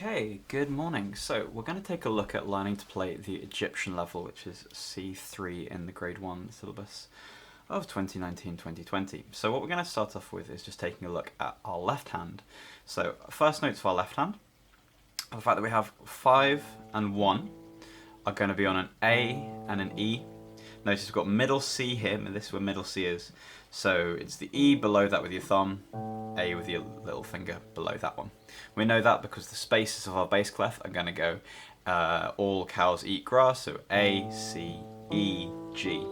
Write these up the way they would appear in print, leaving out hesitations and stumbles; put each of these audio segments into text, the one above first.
Okay, good morning. So we're going to take a look at learning to play the Egyptian level, which is C3 in the Grade 1 syllabus of 2019-2020. So what we're going to start off with is just taking a look at our left hand. So first notes for our left hand, the fact that we have 5 and 1 are going to be on an A and an E. Notice we've got middle C here, and this is where middle C is. So it's the E below that with your thumb, A with your little finger below that one. We know that because the spaces of our bass clef are going to go all cows eat grass, so A, C, E, G.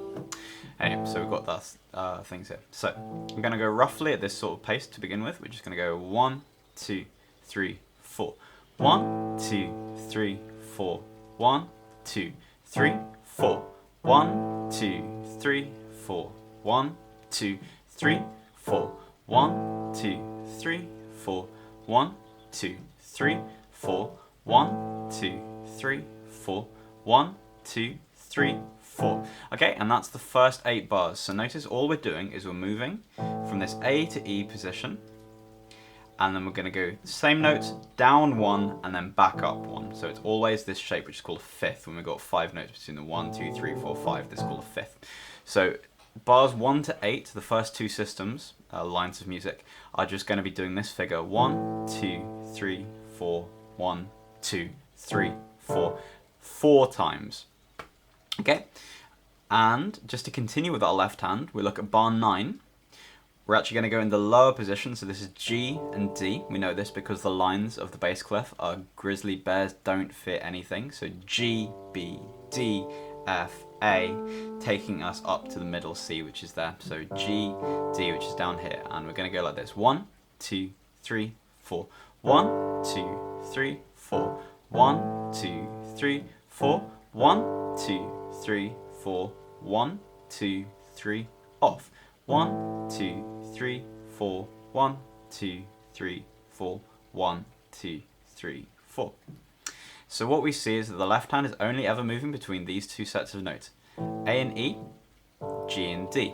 Anyway, so we've got that things here. So I'm going to go roughly at this sort of pace to begin with. We're just going to go 1, 2, 3, 4. 1, 2, 3, 4. 1, 2, 3, 4. 1, 2, 3, 4. 1, 2, 3, 4. 1, 2, 3, 4. 1, 2, 3, 4. 1, 2, 3, 4. 1, 2, 3, 4. Okay, and that's the first 8 bars. So notice all we're doing is we're moving from this A to E position, and then we're going to go same notes, down 1, and then back up 1. So it's always this shape, which is called a fifth. When we've got 5 notes between the 1, 2, 3, 4, 5, this is called a fifth. So bars 1 to 8, the first 2 systems, lines of music, are just going to be doing this figure. 1, 2, 3, 4, 1, 2, 3, 4, 4 times. Okay, and just to continue with our left hand, we look at bar 9. We're actually going to go in the lower position, so this is G and D. We know this because the lines of the bass clef are grizzly bears don't fit anything. So G, B, D, F, A, taking us up to the middle C, which is there. So G, D, which is down here. And we're going to go like this. 1, 2, 3, 4. 1, 2, 3, 4. 1, 2, 3, 4. 1, 2, 3, 4. 1, 2, 3, off. 1, 2, 3, 4. 1, 2, 3, 4. 1, 2, 3, 4. So what we see is that the left hand is only ever moving between these 2 sets of notes, A and E, G and D.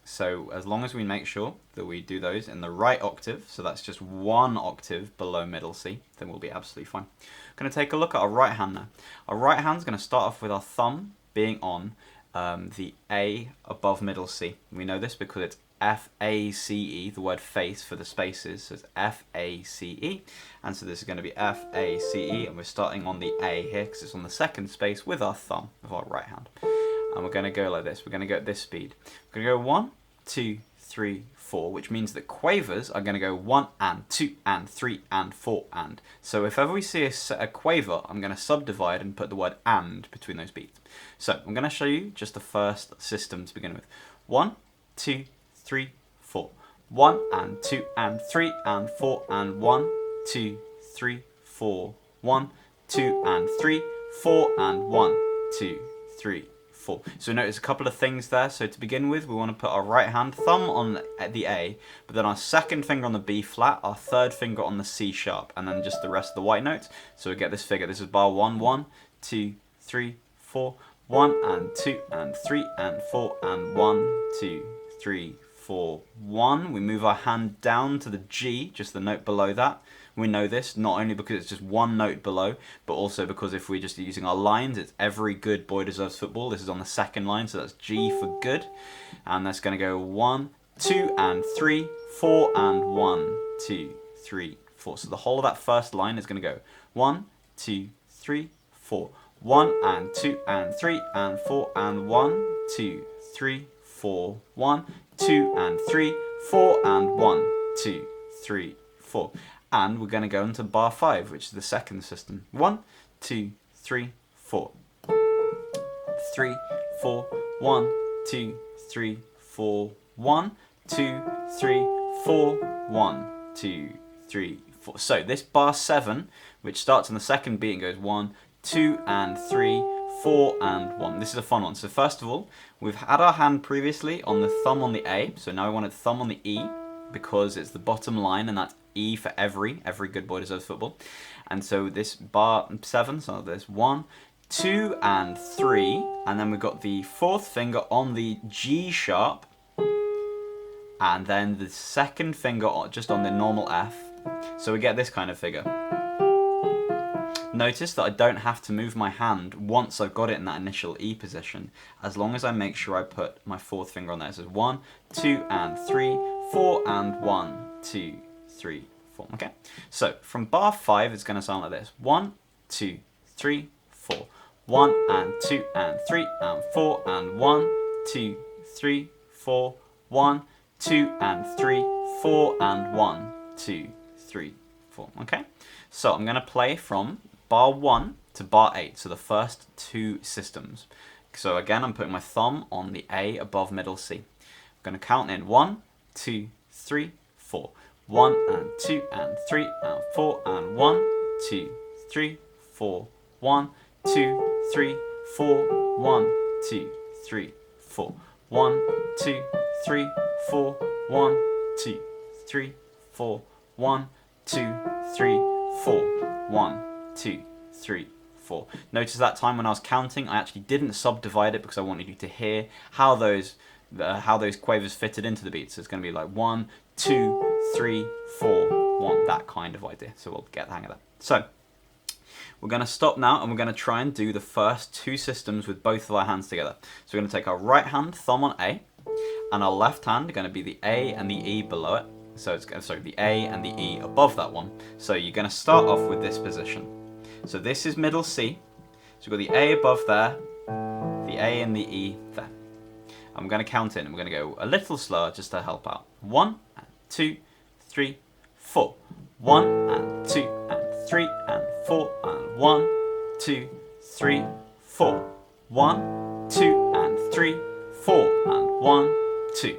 So as long as we make sure that we do those in the right octave, so that's just 1 octave below middle C, then we'll be absolutely fine. I'm going to take a look at our right hand now. Our right hand is going to start off with our thumb being on the A above middle C. We know this because it's F-A-C-E, the word face for the spaces, so it's F-A-C-E, and so this is going to be F-A-C-E, and we're starting on the A here because it's on the second space with our thumb of our right hand. And we're going to go like this. We're going to go at this speed. We're going to go 1, 2, 3, 4, which means that quavers are going to go 1 and 2 and 3 and 4 and. So if ever we see a quaver, I'm going to subdivide and put the word and between those beats. So I'm going to show you just the first system to begin with. 1, 2, 3, 4. 1 and 2 and 3 and 4 and 1, 2, 3, 4. 1, 2 and 3, 4 and 1, 2, 3, 4. So notice a couple of things there. So to begin with, we want to put our right hand thumb on the A, but then our second finger on the B flat, our third finger on the C sharp, and then just the rest of the white notes. So we get this figure. This is bar 1, 1, 2, 3, 4. 1 and 2 and 3 and 4 and 1, 2, 3, 4, 1. We move our hand down to the G, just the note below that. We know this not only because it's just 1 note below, but also because if we're just using our lines, it's every good boy deserves football. This is on the second line, so that's G for good. And that's going to go 1, 2 and 3, 4 and 1, 2, 3, 4. So the whole of that first line is going to go 1, 2, 3, 4. 1 and 2 and 3 and 4 and 1, 2, 3, 4. 1, 2 and 3, 4 and 1, 2, 3, 4. And we're going to go into bar 5, which is the second system. 1, 2, 3, 4. 3, 4. 1, 2, 3, 4. 1, 2, 3, 4. 1, 2, 3, 4. So this bar 7, which starts on the second beat and goes 1, 2 and 3, 4 and 1. This is a fun one. So first of all, we've had our hand previously on the thumb on the A, so now we want a thumb on the E because it's the bottom line and that's E for every good boy deserves football. And so this bar 7, so there's 1, 2 and 3, and then we've got the fourth finger on the G sharp, and then the second finger just on the normal F. So we get this kind of figure. Notice that I don't have to move my hand once I've got it in that initial E position, as long as I make sure I put my fourth finger on there. So 1, 2, and 3, 4, and 1, 2, 3, 4. Okay? So from bar 5, it's going to sound like this. 1, 2, 3, 4. 1, and 2, and 3, and 4, and 1, 2, 3, 4. 1, 2, and 3, 4, and 1, 2, 3, 4. Okay? So I'm going to play from bar 1 to bar 8, so the first two systems. So again, I'm putting my thumb on the A above middle C. I'm going to count in 1, 2, 3, 4. 1, and 2, and 3, and 4, and 1, 2, 3, 4. 1, 2, 3, 4. 1, 2, 3, 4. 1, 2, 3, 4. 1, 2, 3, 4. 1, 2, 3, 4. 1, 2, 3, 4. Notice that time when I was counting, I actually didn't subdivide it because I wanted you to hear how those quavers fitted into the beat. So it's going to be like 1, 2, 3, 4, 1, that kind of idea. So we'll get the hang of that. So we're going to stop now and we're going to try and do the first two systems with both of our hands together. So we're going to take our right hand, thumb on A, and our left hand are going to be the A and the E below it. So it's the A and the E above that one. So you're going to start off with this position. So this is middle C. So we've got the A above there, the A and the E there. I'm going to count in and we're going to go a little slower just to help out. 1, and 2, 3, 4. 1, and 2, and 3, and 4, and 1, 2, 3, 4. 1, 2, and 3, 4, and 1, 2,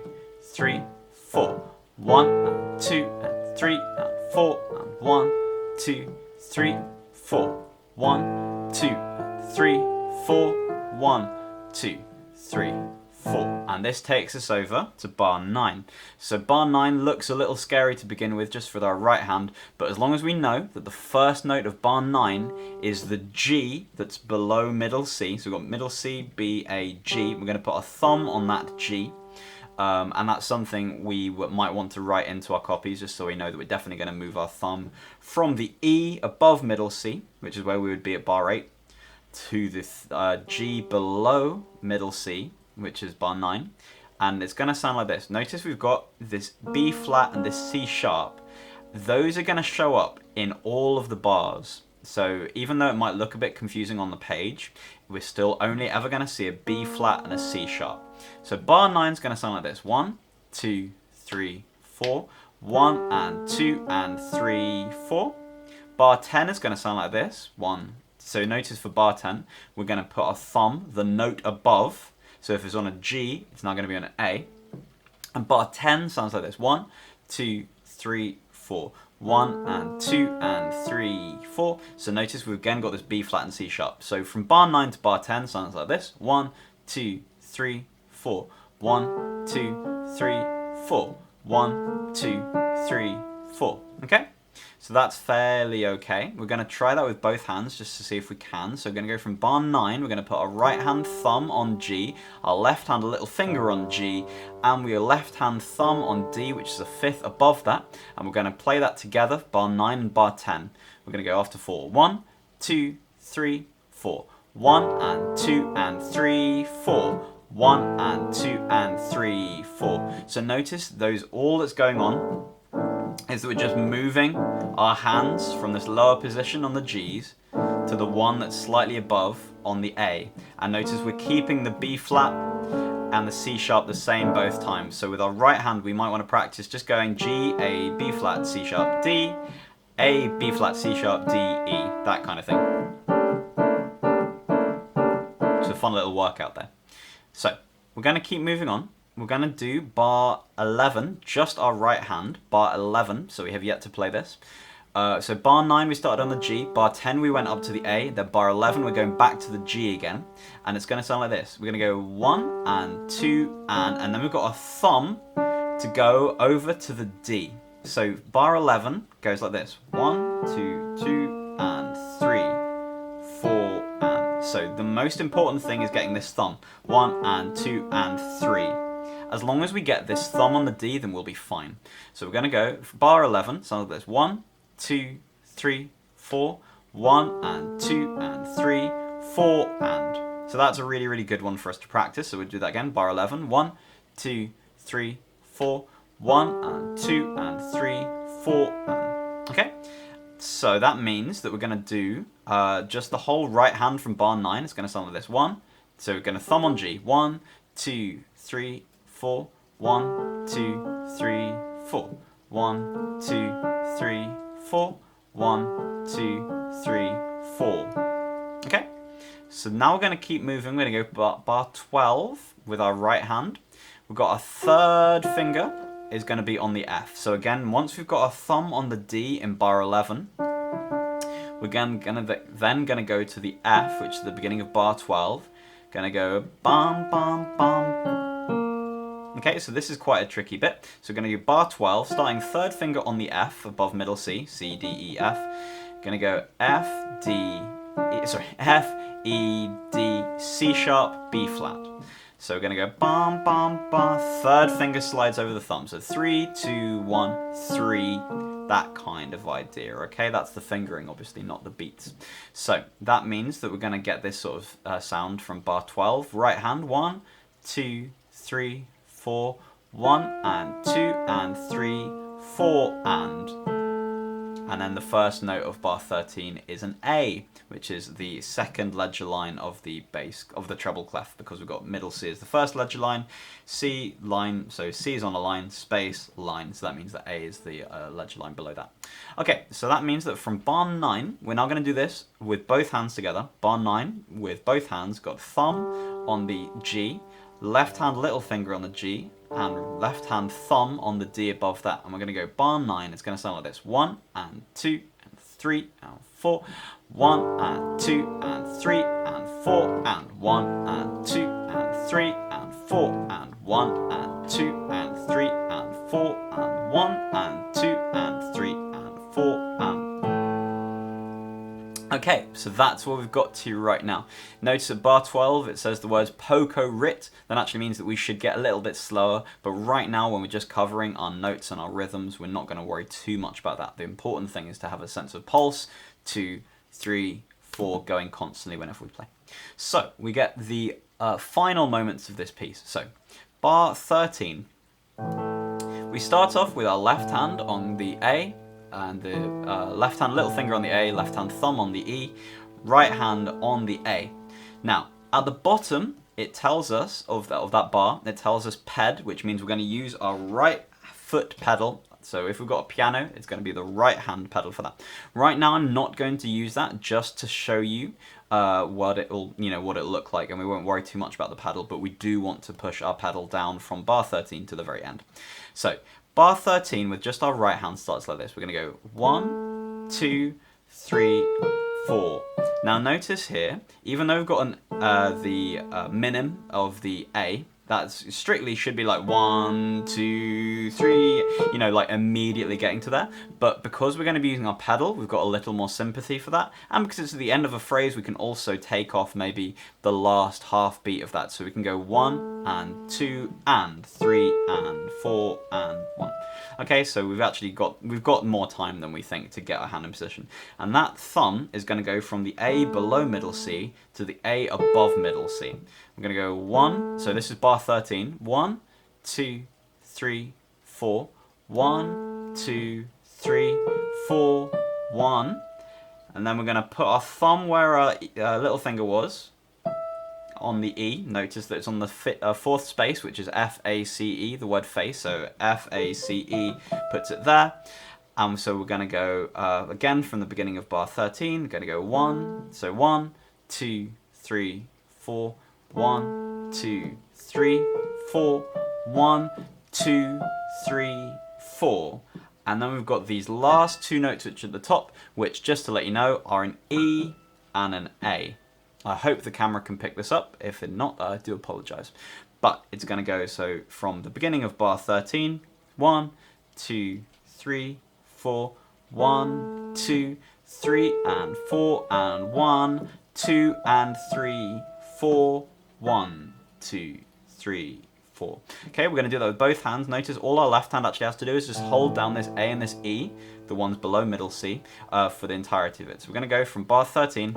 3, 4. 1, and 2, and 3, and 4, and 1, 2, 3, 4. 1, 2, and 3, 4. 1, 2, 3, 4. And this takes us over to bar 9. So bar 9 looks a little scary to begin with just with our right hand, but as long as we know that the first note of bar 9 is the G that's below middle C, so we've got middle C, B, A, G, we're going to put our thumb on that G. And that's something we might want to write into our copies just so we know that we're definitely going to move our thumb from the E above middle C, which is where we would be at bar 8, to the G below middle C, which is bar 9. And it's going to sound like this. Notice we've got this B flat and this C sharp. Those are going to show up in all of the bars. So even though it might look a bit confusing on the page, we're still only ever going to see a B flat and a C sharp. So bar 9 is going to sound like this. 1, 2, 3, 4. 1, and 2, and 3, 4. Bar 10 is going to sound like this. 1. So notice for bar 10, we're going to put our thumb, the note above. So if it's on a G, it's now going to be on an A. And bar 10 sounds like this. 1, 2, 3, 4. 1, and 2, and 3, 4. So notice we've again got this B flat and C sharp. So from bar 9 to bar 10 sounds like this. 1, 2, 3, 4. 1, 2, 3, 4. 1, 2, 3, 4. Okay? So that's fairly okay. We're going to try that with both hands just to see if we can. So we're going to go from bar 9. We're going to put our right hand thumb on G, our left hand little finger on G, and our left hand thumb on D, which is a fifth above that. And we're going to play that together, bar 9 and bar 10. We're going to go after 4. 1, 2, 3, 4. 1, and 2, and 3, 4. 1, and 2, and 3, 4. So notice all that's going on is that we're just moving our hands from this lower position on the G's to the one that's slightly above on the A. And notice we're keeping the B flat and the C sharp the same both times. So with our right hand, we might want to practice just going G, A, B flat, C sharp, D, A, B flat, C sharp, D, E, that kind of thing. It's a fun little workout there. So we're going to keep moving on. We're going to do bar 11, just our right hand, bar 11, so we have yet to play this. So bar 9 we started on the G, bar 10 we went up to the A, then bar 11 we're going back to the G again, and it's going to sound like this. We're going to go 1, and 2, and then we've got our thumb to go over to the D. So bar 11 goes like this. 1, 2, 2, and 3, 4, and... So the most important thing is getting this thumb. 1, and 2, and 3. As long as we get this thumb on the D, then we'll be fine. So we're going to go bar 11, sounds like this. 1, 2, 3, 4. 1 and 2 and 3, 4 and. So that's a really, really good one for us to practice. So we'll do that again. Bar 11. 1, 2, 3, 4, 1 and 2 and 3, 4 and. Okay? So that means that we're going to do just the whole right hand from bar 9. It's going to sound like this. 1. So we're going to thumb on G. 1, 2, 3, 4. 1, 2, 3, 4. 1, 2, 3, 4. 1, 2, 3, 4. Okay? So now we're going to keep moving. We're going to go bar 12 with our right hand. We've got our third finger is going to be on the F. So again, once we've got our thumb on the D in bar 11, we're then going to go to the F, which is the beginning of bar 12. Going to go bum, bum, bum. Okay, so this is quite a tricky bit. So we're going to do bar 12, starting third finger on the F above middle C, C, D, E, F. Going to go F, D, F, E, D, C sharp, B flat. So we're going to go bum, bum, bum. Third finger slides over the thumb. So 3, 2, 1, 3. That kind of idea, okay? That's the fingering, obviously, not the beats. So that means that we're going to get this sort of sound from bar 12. Right hand, 1, 2, 3, 4. 1 and 2 and 3, 4 and. And then the first note of bar 13 is an A, which is the second ledger line of the bass, of the treble clef, because we've got middle C as the first ledger line, C line, so C is on a line, space, line, so that means that A is the ledger line below that. Okay, so that means that from bar 9, we're now going to do this with both hands together. Bar 9, with both hands, got thumb on the G, left hand little finger on the G, and left hand thumb on the D above that. And we're going to go bar 9. It's going to sound like this. 1 and 2 and 3 and 4. 1 and 2 and 3 and 4 and 1 and 2 and 3 and 4 and 1 and 2 and 3 and 4 and 1 and 2 and 3 and 4 and. Okay, so that's what we've got to right now. Notice at bar 12 it says the words poco rit. That actually means that we should get a little bit slower, but right now when we're just covering our notes and our rhythms, we're not going to worry too much about that. The important thing is to have a sense of pulse, 2, 3, 4, going constantly whenever we play. So we get the final moments of this piece. So bar 13, we start off with our left hand on the A, and the left hand little finger on the A, left hand thumb on the E, right hand on the A. Now, at the bottom, it tells us, of that bar, it tells us ped, which means we're going to use our right foot pedal. So if we've got a piano, it's going to be the right hand pedal for that. Right now, I'm not going to use that, just to show you what it'll look like, and we won't worry too much about the pedal, but we do want to push our pedal down from bar 13 to the very end. So bar 13 with just our right hand starts like this. We're going to go 1, 2, 3, 4. Now notice here, even though we've got the minim of the A, that strictly should be like 1, 2, 3, like immediately getting to there. But because we're going to be using our pedal, we've got a little more sympathy for that. And because it's at the end of a phrase, we can also take off maybe the last half beat of that. So we can go 1 and 2 and 3 and 4 and 1. Okay, so we've got more time than we think to get our hand in position. And that thumb is going to go from the A below middle C to the A above middle C. I'm going to go 1, so this is bar 13. 1, 2, 3, 4. 1, 2, 3, 4, 1. And then we're going to put our thumb where our little finger was on the E. Notice that it's on the fourth space, which is F-A-C-E, the word face. So F-A-C-E puts it there. So we're going to go again from the beginning of bar 13. We're going to go 1. So 1, 2, 3, 4. 1, 2, 3, 4. 1, 2, 3, 4. And then we've got these last two notes which are at the top, which, just to let you know, are an E and an A. I hope the camera can pick this up. If not, I do apologize. But it's going to go, so from the beginning of bar 13, 1, 2, 3, 4, 1, 2, 3, and 4, and 1, 2, and 3, 4, 1, 2, 3, 4. Okay, we're going to do that with both hands. Notice all our left hand actually has to do is just hold down this A and this E, the ones below middle C, for the entirety of it. So we're going to go from bar 13,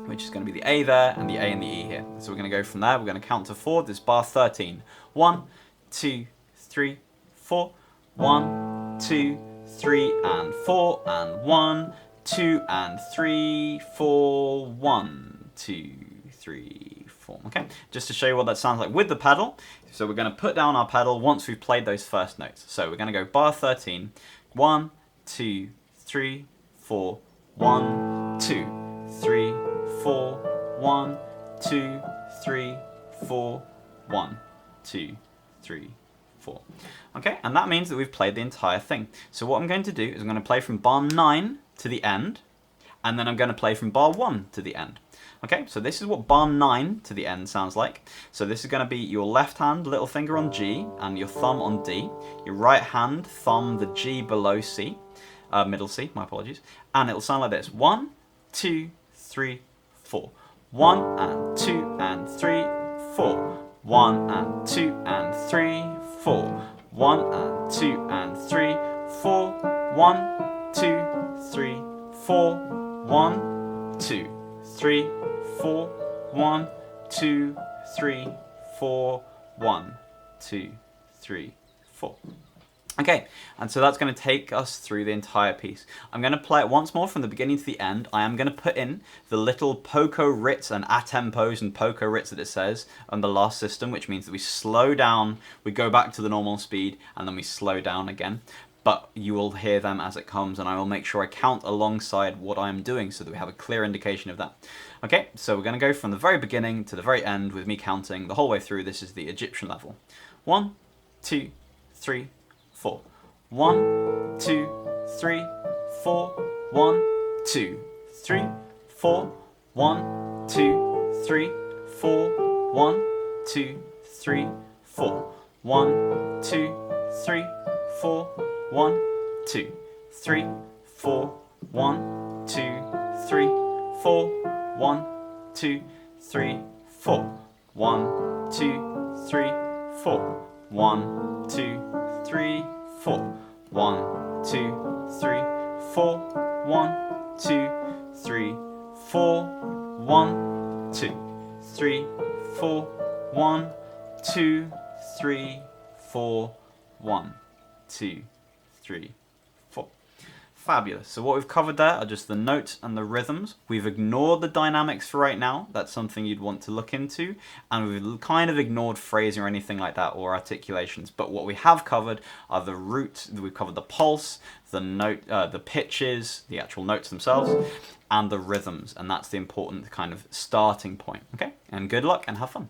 which is going to be the A there, and the A and the E here. So we're going to go from there, we're going to count to 4, this bar 13. 1, 2, 3, 4. 1, 2, 3, and 4, and 1, 2, and 3, 4, 1, 2, 3, 4. Okay, just to show you what that sounds like with the pedal. So we're going to put down our pedal once we've played those first notes. So we're going to go bar 13. 1, 2, 3, 4. 1, 2, 3, 4. 1, 2, 3, 4. 1, 2, 3, 4. Okay, and that means that we've played the entire thing. So what I'm going to do is I'm going to play from bar 9 to the end, and then I'm going to play from bar 1 to the end. Okay, so this is what bar 9 to the end sounds like. So this is going to be your left hand, little finger on G, and your thumb on D. Your right hand, thumb, the G below C, middle C, my apologies. And it'll sound like this. 1, 2, 3, 4. 1 and 2 and 3, 4. 1 and 2 and 3, 4. 1 and 2 and 3, 4. 1, 2, 3, 4. 1, 2, 3, 4. 1, 2, 3, 4. 1, 2, 3, 4. Okay, and so that's going to take us through the entire piece. I'm going to play it once more from the beginning to the end. I am going to put in the little poco rits and attempos and poco rits that it says on the last system, which means that we slow down, we go back to the normal speed, and then we slow down again. But you will hear them as it comes, and I will make sure I count alongside what I'm doing so that we have a clear indication of that. Okay, so we're going to go from the very beginning to the very end with me counting the whole way through. This is the Egyptian level. 1, 2, 3, 4. 1, 2, 3, 4. 1, 2, 3, 4. 1, 2, 3, 4. 1, 2, 3, 4. 1, 2, 3, 4. 1, 2, 3, 4. 1, 2, 3, 4. 1, 2, 3, 4. 1, 2, 3, 4. 1, 2, 3, 4. 1, 2, 3, 4. 1, 2, 3, 4. 1, 2, 3, 4. 1, 2, 3, 4. 1, 2, 3, 4. Fabulous. So what we've covered there are just the notes and the rhythms. We've ignored the dynamics for right now. That's something you'd want to look into. And we've kind of ignored phrasing or anything like that, or articulations. But what we have covered are the root, we've covered the pulse, the note, the pitches, the actual notes themselves, and the rhythms. And that's the important kind of starting point. Okay? And good luck and have fun.